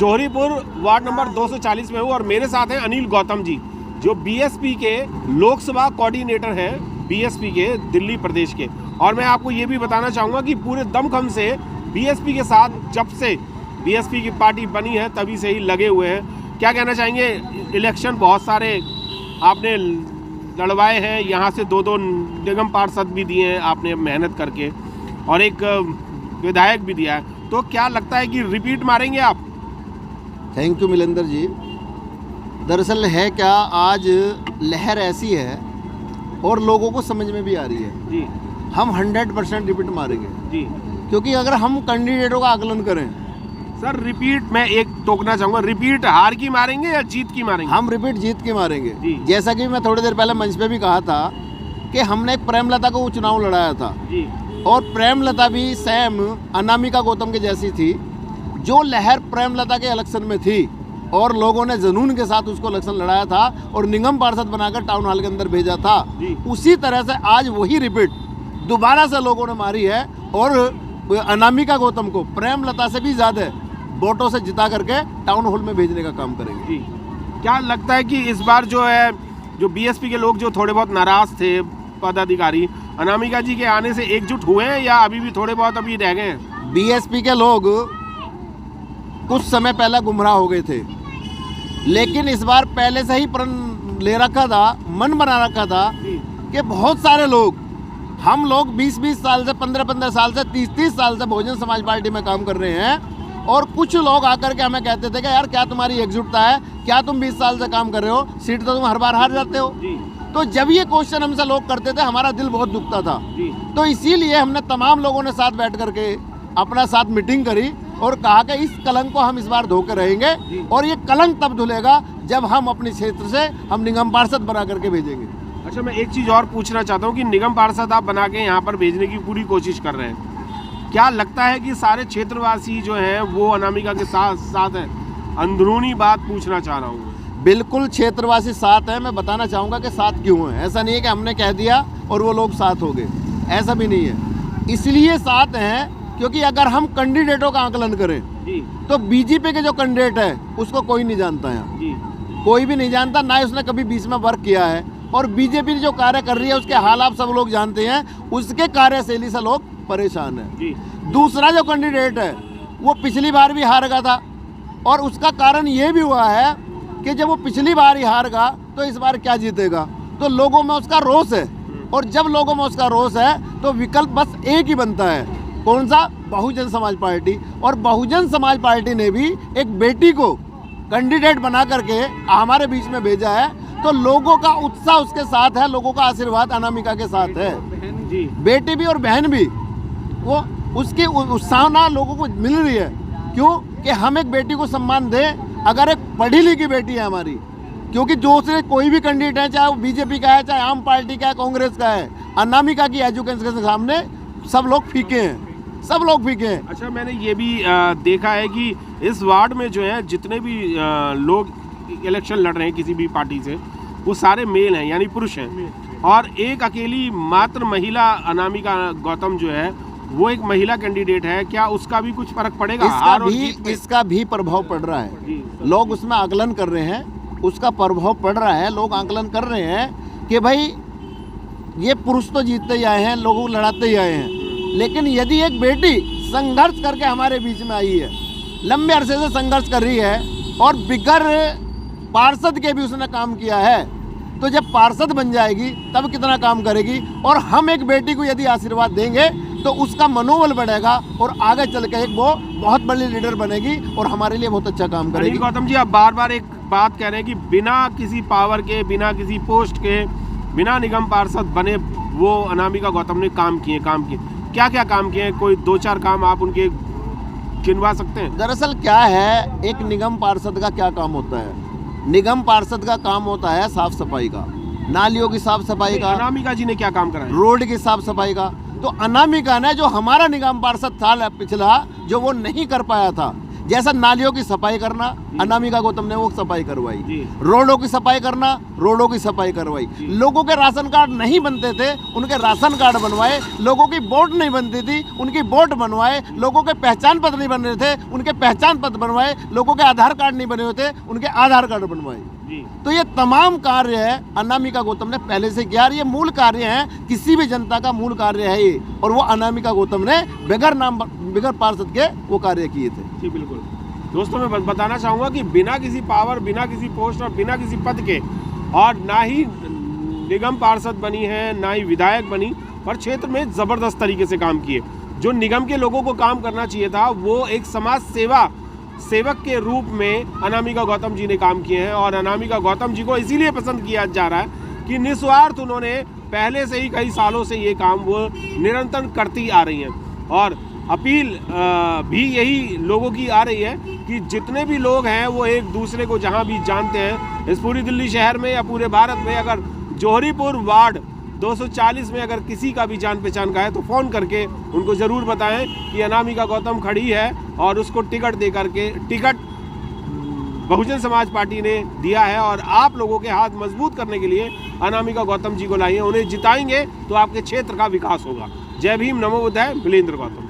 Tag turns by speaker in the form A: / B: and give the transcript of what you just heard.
A: Johripur ward number 240 में हूँ और मेरे साथ हैं अनिल गौतम जी, जो बीएसपी के लोकसभा कोऑर्डिनेटर हैं, बीएसपी के दिल्ली प्रदेश के। और मैं आपको ये भी बताना चाहूँगा कि पूरे दमखम से बीएसपी के साथ जब से बीएसपी की पार्टी बनी है तभी से ही लगे हुए हैं। क्या कहना चाहेंगे? इलेक्शन बहुत सारे आपने लड़वाए हैं, यहाँ से 2-2 निगम पार्षद भी दिए हैं आपने मेहनत करके, और एक विधायक भी दिया है, तो क्या लगता है कि रिपीट मारेंगे आप?
B: थैंक यू मिलेंद्र जी। दरअसल है क्या, आज लहर ऐसी है और लोगों को समझ में भी आ रही है
A: जी,
B: हम 100% रिपीट मारेंगे
A: जी।
B: क्योंकि अगर हम कैंडिडेटों का आकलन करें
A: सर रिपीट, मैं एक टोकना चाहूँगा, रिपीट हार की मारेंगे या जीत की मारेंगे?
B: हम रिपीट जीत के मारेंगे।
A: जी।
B: जैसा कि मैं थोड़ी देर पहले मंच पे भी कहा था कि हमने एक प्रेमलता को चुनाव लड़ाया था
A: जी,
B: और प्रेमलता भी सेम अनामिका गौतम के जैसी थी। जो लहर प्रेमलता के इलेक्शन में थी और लोगों ने जुनून के साथ उसको इलेक्शन लड़ाया था और निगम पार्षद बनाकर टाउन हॉल के अंदर भेजा था, उसी तरह से आज वही रिपीट दोबारा से लोगों ने मारी है और अनामिका गौतम को प्रेमलता से भी ज़्यादा वोटों से जिता करके टाउन हॉल में भेजने का काम करेंगे।
A: जी। क्या लगता है कि इस बार जो है, जो बीएसपी के लोग जो थोड़े बहुत नाराज थे पदाधिकारी, अनामिका जी के आने से एकजुट हुए हैं या अभी भी थोड़े बहुत अभी रह गए हैं?
B: बीएसपी के लोग कुछ समय पहले गुमराह हो गए थे, लेकिन इस बार पहले से ही प्रण ले रखा था, मन बना रखा था कि बहुत सारे लोग, हम लोग 20-20 साल से, 15-15 साल से, 30-30 साल से बहुजन समाज पार्टी में काम कर रहे हैं, और कुछ लोग आकर के हमें कहते थे कि यार क्या तुम्हारी एकजुटता है, क्या तुम 20 साल से काम कर रहे हो, सीट तो तुम हर बार हार जाते हो। तो जब ये क्वेश्चन हमसे लोग करते थे हमारा दिल बहुत दुखता था। तो इसीलिए हमने तमाम लोगों ने साथ बैठ करके अपना साथ मीटिंग करी और कहा कि इस कलंक को हम इस बार धो के रहेंगे, और ये कलंक तब धुलेगा जब हम अपने क्षेत्र से हम निगम पार्षद बना करके भेजेंगे।
A: अच्छा, मैं एक चीज़ और पूछना चाहता हूँ कि निगम पार्षद आप बना के यहाँ पर भेजने की पूरी कोशिश कर रहे हैं, क्या लगता है कि सारे क्षेत्रवासी जो हैं वो अनामिका के साथ हैं? अंदरूनी बात पूछना चाह रहा हूँ।
B: बिल्कुल क्षेत्रवासी साथ हैं। मैं बताना चाहूँगा कि साथ क्यों हैं। ऐसा नहीं है कि हमने कह दिया और वो लोग साथ हो गए, ऐसा भी नहीं है। इसलिए साथ हैं क्योंकि अगर हम कैंडिडेटों का आकलन करें
A: जी,
B: तो बीजेपी के जो कैंडिडेट है उसको कोई नहीं जानता है
A: जी,
B: कोई भी नहीं जानता, ना ही उसने कभी बीच में वर्क किया है, और बीजेपी जो कार्य कर रही है उसके हाल आप सब लोग जानते हैं, उसके कार्यशैली से लोग परेशान है। दूसरा जो कैंडिडेट है वो पिछली बार भी हार गया था, और उसका कारण ये भी हुआ है कि जब वो पिछली बार ही हार गया तो इस बार क्या जीतेगा। तो लोगों में उसका रोष है, और जब लोगों में उसका रोष है तो विकल्प बस एक ही बनता है, कौन सा? बहुजन समाज पार्टी। और बहुजन समाज पार्टी ने भी एक बेटी को कैंडिडेट बना करके हमारे बीच में भेजा है, तो लोगों का उत्साह उसके साथ है, लोगों का आशीर्वाद अनामिका के साथ है। बेटी भी और बहन भी, वो उसकी उत्साहना लोगों को मिल रही है। क्यों? कि हम एक बेटी को सम्मान दें, अगर एक पढ़ी लिखी बेटी है हमारी, क्योंकि दूसरे कोई भी कैंडिडेट है, चाहे वो बीजेपी का है, चाहे आम पार्टी का है, कांग्रेस का है, अनामिका की एजुकेशन के सामने सब लोग फीके हैं, सब लोग फीके हैं।
A: अच्छा, मैंने ये भी देखा है कि इस वार्ड में जो है जितने भी लोग इलेक्शन लड़ रहे हैं किसी भी पार्टी से, वो सारे मेल हैं, यानी पुरुष हैं, और एक अकेली मात्र महिला अनामिका गौतम जो है वो एक महिला कैंडिडेट है। क्या उसका भी कुछ फर्क पड़ेगा?
B: इसका भी प्रभाव पड़ रहा है, लोग उसमें आकलन कर रहे हैं, उसका प्रभाव पड़ रहा है। लोग आकलन कर रहे हैं कि भाई ये पुरुष तो जीतते ही आए हैं, लोगों लड़ाते ही आए हैं, लेकिन यदि एक बेटी संघर्ष करके हमारे बीच में आई है, लंबे अरसे से संघर्ष कर रही है और बिगर पार्षद के भी उसने काम किया है, तो जब पार्षद बन जाएगी तब कितना काम करेगी। और हम एक बेटी को यदि आशीर्वाद देंगे तो उसका मनोबल बढ़ेगा और आगे चल के एक वो बहुत बड़ी लीडर बनेगी और हमारे लिए बहुत अच्छा काम करेगी।
A: गौतम जी, आप बार बार एक बात कह रहे हैं कि बिना किसी पावर के, बिना किसी पोस्ट के, बिना निगम पार्षद बने वो अनामिका गौतम ने काम किए। क्या क्या काम किए? कोई 2-4 काम आप उनके गिनवा सकते हैं?
B: दरअसल क्या है, एक निगम पार्षद का क्या काम होता है? निगम पार्षद का काम होता है साफ सफाई का, नालियों की साफ सफाई का।
A: अनामिका जी ने क्या काम करा है?
B: रोड की साफ सफाई का। तो अनामिका ने जो हमारा निगम पार्षद था पिछला, जो वो नहीं कर पाया था, जैसा नालियों की सफाई करना, अनामिका गौतम ने वो सफाई करवाई।
A: जी।
B: रोडों की सफाई करना, रोडों की सफाई करवाई। लोगों के राशन कार्ड नहीं बनते थे, उनके राशन कार्ड बनवाए। लोगों की वोट नहीं बनती थी, उनकी वोट बनवाए। लोगों के पहचान पत्र नहीं बन रहे थे, उनके पहचान पत्र बनवाए। लोगों के आधार कार्ड नहीं बने हुए थे, उनके आधार कार्ड बनवाए। तो ये तमाम कार्य है अनामिका गौतम ने पहले से किया। ये मूल कार्य है, किसी भी जनता का मूल कार्य है ये, और वो अनामिका गौतम ने बगैर पार्षद के वो कार्य किए थे।
A: जी बिल्कुल। दोस्तों मैं बताना चाहूँगा कि बिना किसी पावर, बिना किसी पोस्ट और बिना किसी पद के, और ना ही निगम पार्षद बनी है, ना ही विधायक बनी, पर क्षेत्र में ज़बरदस्त तरीके से काम किए। जो निगम के लोगों को काम करना चाहिए था, वो एक समाज सेवक के रूप में अनामिका गौतम जी ने काम किए हैं। और अनामिका गौतम जी को इसीलिए पसंद किया जा रहा है कि निस्वार्थ उन्होंने पहले से ही कई सालों से ये काम वो निरंतर करती आ रही हैं। और अपील भी यही लोगों की आ रही है कि जितने भी लोग हैं वो एक दूसरे को जहां भी जानते हैं, इस पूरी दिल्ली शहर में या पूरे भारत में, अगर जोहरीपुर वार्ड 240 में अगर किसी का भी जान पहचान का है तो फ़ोन करके उनको ज़रूर बताएं कि अनामिका गौतम खड़ी है, और उसको टिकट दे करके, टिकट बहुजन समाज पार्टी ने दिया है, और आप लोगों के हाथ मजबूत करने के लिए अनामिका गौतम जी को लाइए। उन्हें जिताएंगे तो आपके क्षेत्र का विकास होगा। जय भीम, नमो बुद्धाय। मिलेंद्र गौतम।